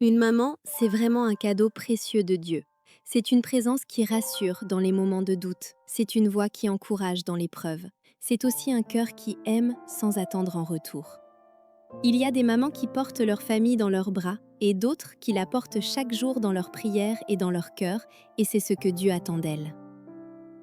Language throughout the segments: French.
Une maman, c'est vraiment un cadeau précieux de Dieu. C'est une présence qui rassure dans les moments de doute. C'est une voix qui encourage dans l'épreuve. C'est aussi un cœur qui aime sans attendre en retour. Il y a des mamans qui portent leur famille dans leurs bras et d'autres qui la portent chaque jour dans leurs prières et dans leur cœur, et c'est ce que Dieu attend d'elles.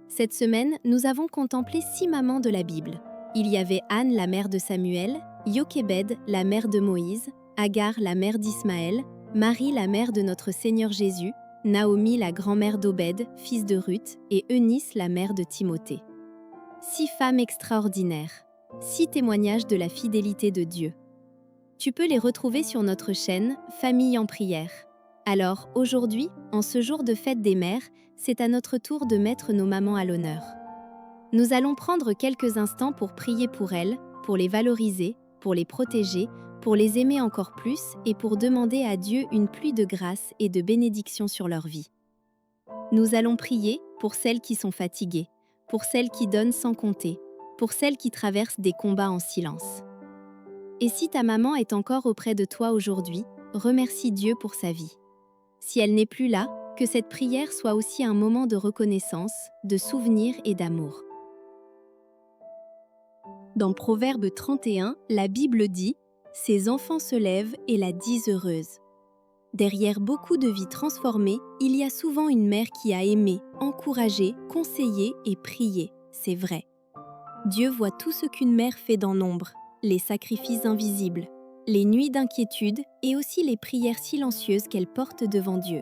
Cette semaine, nous avons contemplé 6 mamans de la Bible. Il y avait Anne, la mère de Samuel, Jochébed, la mère de Moïse, Agar, la mère d'Ismaël, Marie, la mère de notre Seigneur Jésus, Naomi, la grand-mère d'Obed, fils de Ruth, et Eunice, la mère de Timothée. 6 femmes extraordinaires, 6 témoignages de la fidélité de Dieu. Tu peux les retrouver sur notre chaîne Famille en prière. Alors, aujourd'hui, en ce jour de fête des mères, c'est à notre tour de mettre nos mamans à l'honneur. Nous allons prendre quelques instants pour prier pour elles, pour les valoriser, pour les protéger, pour les aimer encore plus et pour demander à Dieu une pluie de grâce et de bénédiction sur leur vie. Nous allons prier pour celles qui sont fatiguées, pour celles qui donnent sans compter, pour celles qui traversent des combats en silence. Et si ta maman est encore auprès de toi aujourd'hui, remercie Dieu pour sa vie. Si elle n'est plus là, que cette prière soit aussi un moment de reconnaissance, de souvenir et d'amour. Dans Proverbe 31, la Bible dit « Ses enfants se lèvent et la disent heureuse ». Derrière beaucoup de vies transformées, il y a souvent une mère qui a aimé, encouragé, conseillé et prié, c'est vrai. Dieu voit tout ce qu'une mère fait dans l'ombre, les sacrifices invisibles, les nuits d'inquiétude et aussi les prières silencieuses qu'elle porte devant Dieu.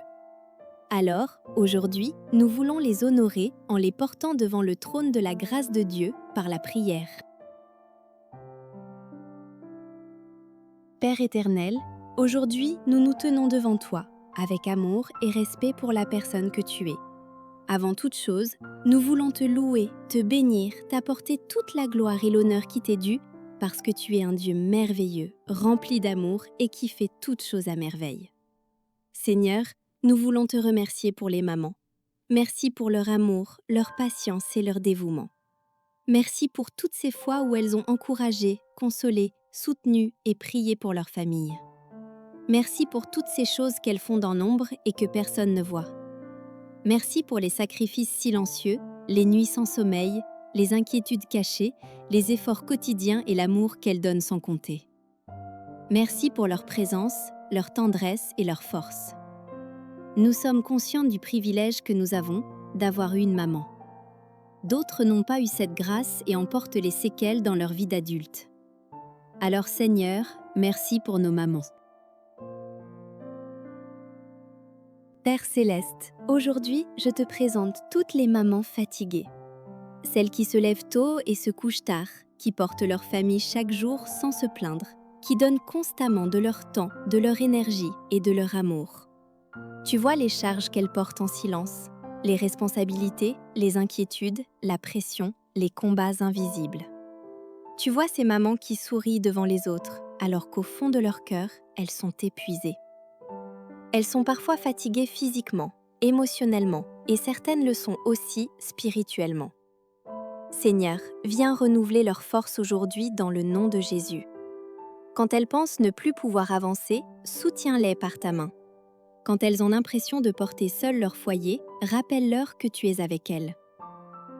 Alors, aujourd'hui, nous voulons les honorer en les portant devant le trône de la grâce de Dieu par la prière. Père éternel, aujourd'hui, nous nous tenons devant toi, avec amour et respect pour la personne que tu es. Avant toute chose, nous voulons te louer, te bénir, t'apporter toute la gloire et l'honneur qui t'est due, parce que tu es un Dieu merveilleux, rempli d'amour et qui fait toutes choses à merveille. Seigneur, nous voulons te remercier pour les mamans. Merci pour leur amour, leur patience et leur dévouement. Merci pour toutes ces fois où elles ont encouragé, consolé, soutenu et prié pour leur famille. Merci pour toutes ces choses qu'elles font dans l'ombre et que personne ne voit. Merci pour les sacrifices silencieux, les nuits sans sommeil, les inquiétudes cachées, les efforts quotidiens et l'amour qu'elles donnent sans compter. Merci pour leur présence, leur tendresse et leur force. Nous sommes conscients du privilège que nous avons d'avoir eu une maman. D'autres n'ont pas eu cette grâce et en portent les séquelles dans leur vie d'adulte. Alors Seigneur, merci pour nos mamans. Père Céleste, aujourd'hui, je te présente toutes les mamans fatiguées. Celles qui se lèvent tôt et se couchent tard, qui portent leur famille chaque jour sans se plaindre, qui donnent constamment de leur temps, de leur énergie et de leur amour. Tu vois les charges qu'elles portent en silence, les responsabilités, les inquiétudes, la pression, les combats invisibles. Tu vois ces mamans qui sourient devant les autres, alors qu'au fond de leur cœur, elles sont épuisées. Elles sont parfois fatiguées physiquement, émotionnellement, et certaines le sont aussi spirituellement. Seigneur, viens renouveler leur force aujourd'hui dans le nom de Jésus. Quand elles pensent ne plus pouvoir avancer, soutiens-les par ta main. Quand elles ont l'impression de porter seules leur foyer, rappelle-leur que tu es avec elles.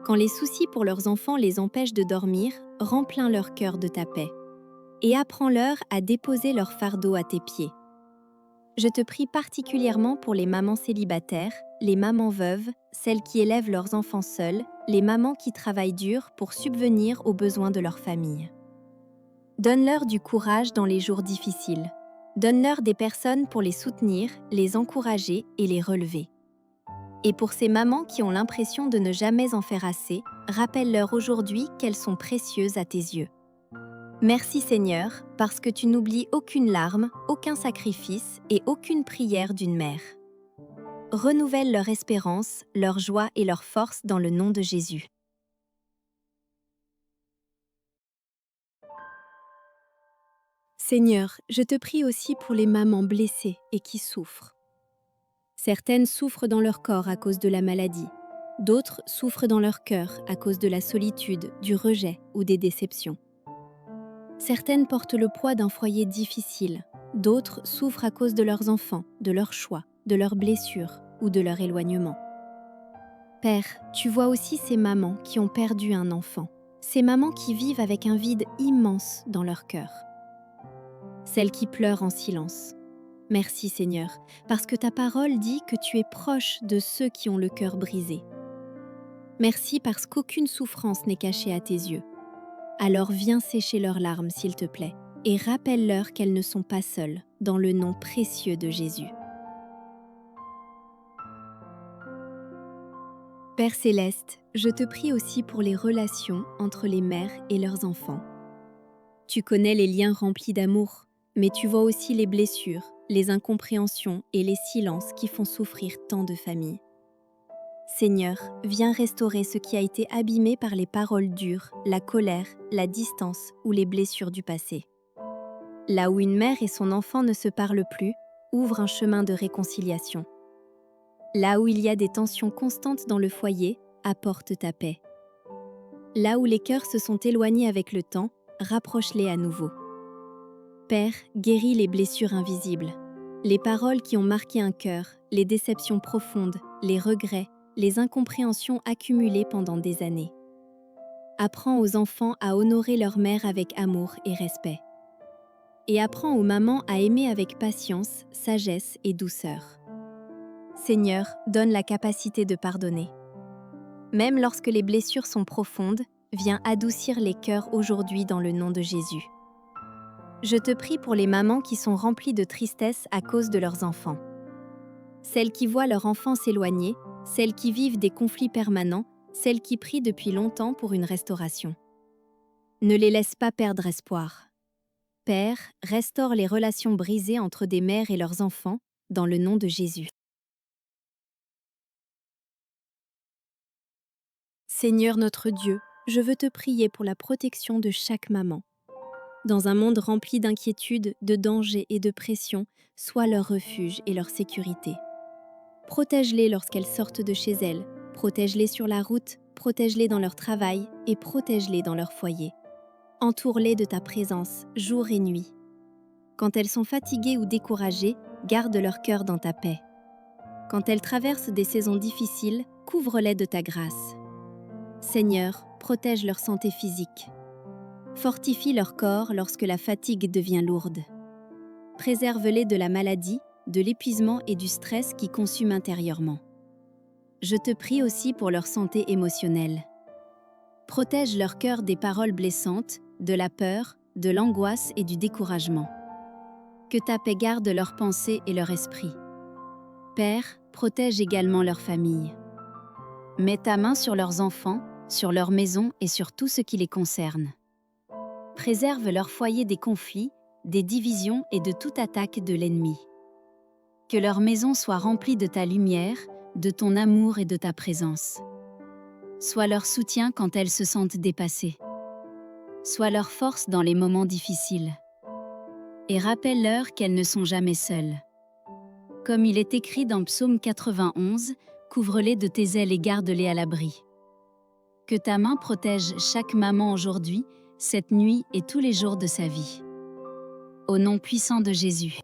Quand les soucis pour leurs enfants les empêchent de dormir, remplis leur cœur de ta paix. Et apprends-leur à déposer leur fardeau à tes pieds. Je te prie particulièrement pour les mamans célibataires, les mamans veuves, celles qui élèvent leurs enfants seules, les mamans qui travaillent dur pour subvenir aux besoins de leur famille. Donne-leur du courage dans les jours difficiles. Donne-leur des personnes pour les soutenir, les encourager et les relever. Et pour ces mamans qui ont l'impression de ne jamais en faire assez, rappelle-leur aujourd'hui qu'elles sont précieuses à tes yeux. Merci Seigneur, parce que tu n'oublies aucune larme, aucun sacrifice et aucune prière d'une mère. Renouvelle leur espérance, leur joie et leur force dans le nom de Jésus. Seigneur, je te prie aussi pour les mamans blessées et qui souffrent. Certaines souffrent dans leur corps à cause de la maladie. D'autres souffrent dans leur cœur à cause de la solitude, du rejet ou des déceptions. Certaines portent le poids d'un foyer difficile, D'autres souffrent à cause de leurs enfants, de leurs choix, de leurs blessures ou de leur éloignement. Père, tu vois aussi ces mamans qui ont perdu un enfant, ces mamans qui vivent avec un vide immense dans leur cœur, celles qui pleurent en silence. Merci Seigneur, parce que ta parole dit que tu es proche de ceux qui ont le cœur brisé. Merci parce qu'aucune souffrance n'est cachée à tes yeux. Alors viens sécher leurs larmes, s'il te plaît, et rappelle-leur qu'elles ne sont pas seules, dans le nom précieux de Jésus. Père Céleste, je te prie aussi pour les relations entre les mères et leurs enfants. Tu connais les liens remplis d'amour, mais tu vois aussi les blessures, les incompréhensions et les silences qui font souffrir tant de familles. Seigneur, viens restaurer ce qui a été abîmé par les paroles dures, la colère, la distance ou les blessures du passé. Là où une mère et son enfant ne se parlent plus, ouvre un chemin de réconciliation. Là où il y a des tensions constantes dans le foyer, apporte ta paix. Là où les cœurs se sont éloignés avec le temps, rapproche-les à nouveau. Père, guéris les blessures invisibles, les paroles qui ont marqué un cœur, les déceptions profondes, les regrets, les incompréhensions accumulées pendant des années. Apprends aux enfants à honorer leur mère avec amour et respect. Et apprends aux mamans à aimer avec patience, sagesse et douceur. Seigneur, donne la capacité de pardonner. Même lorsque les blessures sont profondes, viens adoucir les cœurs aujourd'hui dans le nom de Jésus. Je te prie pour les mamans qui sont remplies de tristesse à cause de leurs enfants. Celles qui voient leur enfant s'éloigner, celles qui vivent des conflits permanents, celles qui prient depuis longtemps pour une restauration. Ne les laisse pas perdre espoir. Père, restaure les relations brisées entre des mères et leurs enfants, dans le nom de Jésus. Seigneur notre Dieu, je veux te prier pour la protection de chaque maman. Dans un monde rempli d'inquiétudes, de dangers et de pression, sois leur refuge et leur sécurité. Protège-les lorsqu'elles sortent de chez elles, protège-les sur la route, protège-les dans leur travail et protège-les dans leur foyer. Entoure-les de ta présence, jour et nuit. Quand elles sont fatiguées ou découragées, garde leur cœur dans ta paix. Quand elles traversent des saisons difficiles, couvre-les de ta grâce. Seigneur, protège leur santé physique. Fortifie leur corps lorsque la fatigue devient lourde. Préserve-les de la maladie, de l'épuisement et du stress qui consument intérieurement. Je te prie aussi pour leur santé émotionnelle. Protège leur cœur des paroles blessantes, de la peur, de l'angoisse et du découragement. Que ta paix garde leurs pensées et leur esprit. Père, protège également leur famille. Mets ta main sur leurs enfants, sur leur maison et sur tout ce qui les concerne. Préserve leur foyer des conflits, des divisions et de toute attaque de l'ennemi. Que leur maison soit remplie de ta lumière, de ton amour et de ta présence. Sois leur soutien quand elles se sentent dépassées. Sois leur force dans les moments difficiles. Et rappelle-leur qu'elles ne sont jamais seules. Comme il est écrit dans Psaume 91, couvre-les de tes ailes et garde-les à l'abri. Que ta main protège chaque maman aujourd'hui, cette nuit et tous les jours de sa vie. Au nom puissant de Jésus.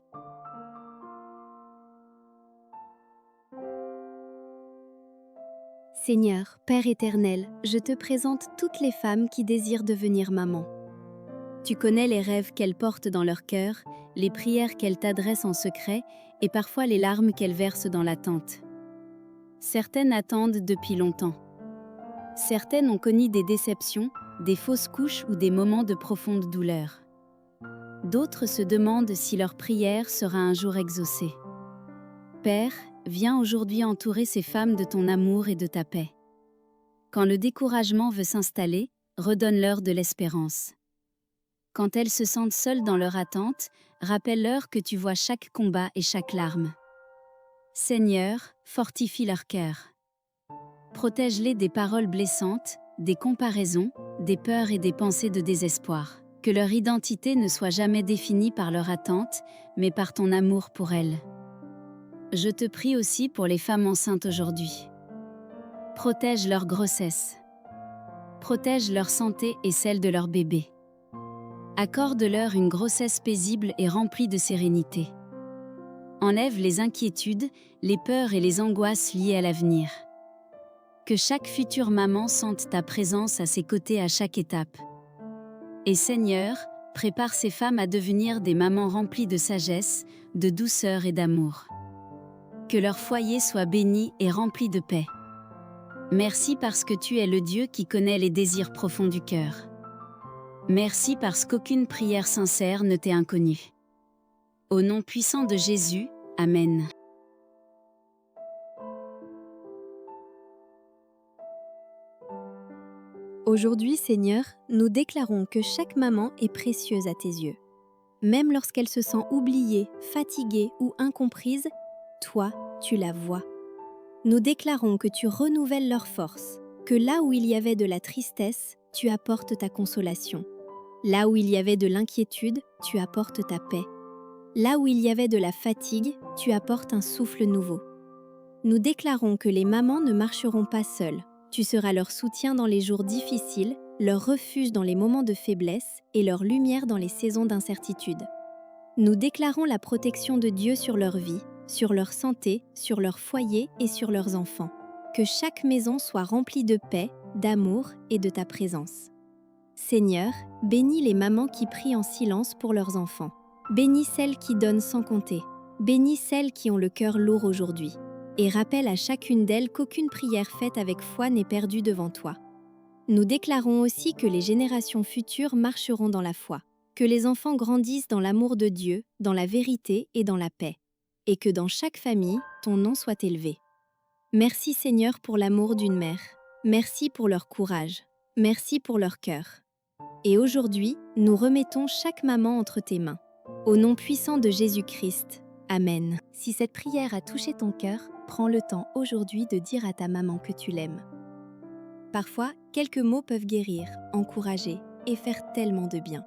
Seigneur, Père éternel, je te présente toutes les femmes qui désirent devenir maman. Tu connais les rêves qu'elles portent dans leur cœur, les prières qu'elles t'adressent en secret et parfois les larmes qu'elles versent dans l'attente. Certaines attendent depuis longtemps. Certaines ont connu des déceptions, des fausses couches ou des moments de profonde douleur. D'autres se demandent si leur prière sera un jour exaucée. Père, viens aujourd'hui entourer ces femmes de ton amour et de ta paix. Quand le découragement veut s'installer, redonne-leur de l'espérance. Quand elles se sentent seules dans leur attente, rappelle-leur que tu vois chaque combat et chaque larme. Seigneur, fortifie leur cœur. Protège-les des paroles blessantes, des comparaisons, des peurs et des pensées de désespoir. Que leur identité ne soit jamais définie par leur attente, mais par ton amour pour elles. Je te prie aussi pour les femmes enceintes aujourd'hui. Protège leur grossesse. Protège leur santé et celle de leur bébé. Accorde-leur une grossesse paisible et remplie de sérénité. Enlève les inquiétudes, les peurs et les angoisses liées à l'avenir. Que chaque future maman sente ta présence à ses côtés à chaque étape. Et Seigneur, prépare ces femmes à devenir des mamans remplies de sagesse, de douceur et d'amour. Que leur foyer soit béni et rempli de paix. Merci parce que tu es le Dieu qui connaît les désirs profonds du cœur. Merci parce qu'aucune prière sincère ne t'est inconnue. Au nom puissant de Jésus, Amen. Aujourd'hui, Seigneur, nous déclarons que chaque maman est précieuse à tes yeux. Même lorsqu'elle se sent oubliée, fatiguée ou incomprise, toi, tu la vois. Nous déclarons que tu renouvelles leurs forces, que là où il y avait de la tristesse, tu apportes ta consolation. Là où il y avait de l'inquiétude, tu apportes ta paix. Là où il y avait de la fatigue, tu apportes un souffle nouveau. Nous déclarons que les mamans ne marcheront pas seules. Tu seras leur soutien dans les jours difficiles, leur refuge dans les moments de faiblesse et leur lumière dans les saisons d'incertitude. Nous déclarons la protection de Dieu sur leur vie, sur leur santé, sur leur foyer et sur leurs enfants. Que chaque maison soit remplie de paix, d'amour et de ta présence. Seigneur, bénis les mamans qui prient en silence pour leurs enfants. Bénis celles qui donnent sans compter. Bénis celles qui ont le cœur lourd aujourd'hui. Et rappelle à chacune d'elles qu'aucune prière faite avec foi n'est perdue devant toi. Nous déclarons aussi que les générations futures marcheront dans la foi, que les enfants grandissent dans l'amour de Dieu, dans la vérité et dans la paix, et que dans chaque famille, ton nom soit élevé. Merci Seigneur pour l'amour d'une mère. Merci pour leur courage. Merci pour leur cœur. Et aujourd'hui, nous remettons chaque maman entre tes mains. Au nom puissant de Jésus-Christ. Amen. Si cette prière a touché ton cœur, prends le temps aujourd'hui de dire à ta maman que tu l'aimes. Parfois, quelques mots peuvent guérir, encourager et faire tellement de bien.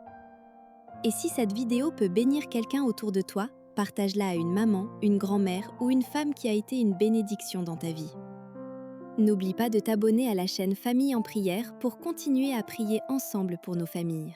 Et si cette vidéo peut bénir quelqu'un autour de toi, partage-la à une maman, une grand-mère ou une femme qui a été une bénédiction dans ta vie. N'oublie pas de t'abonner à la chaîne Famille en prière pour continuer à prier ensemble pour nos familles.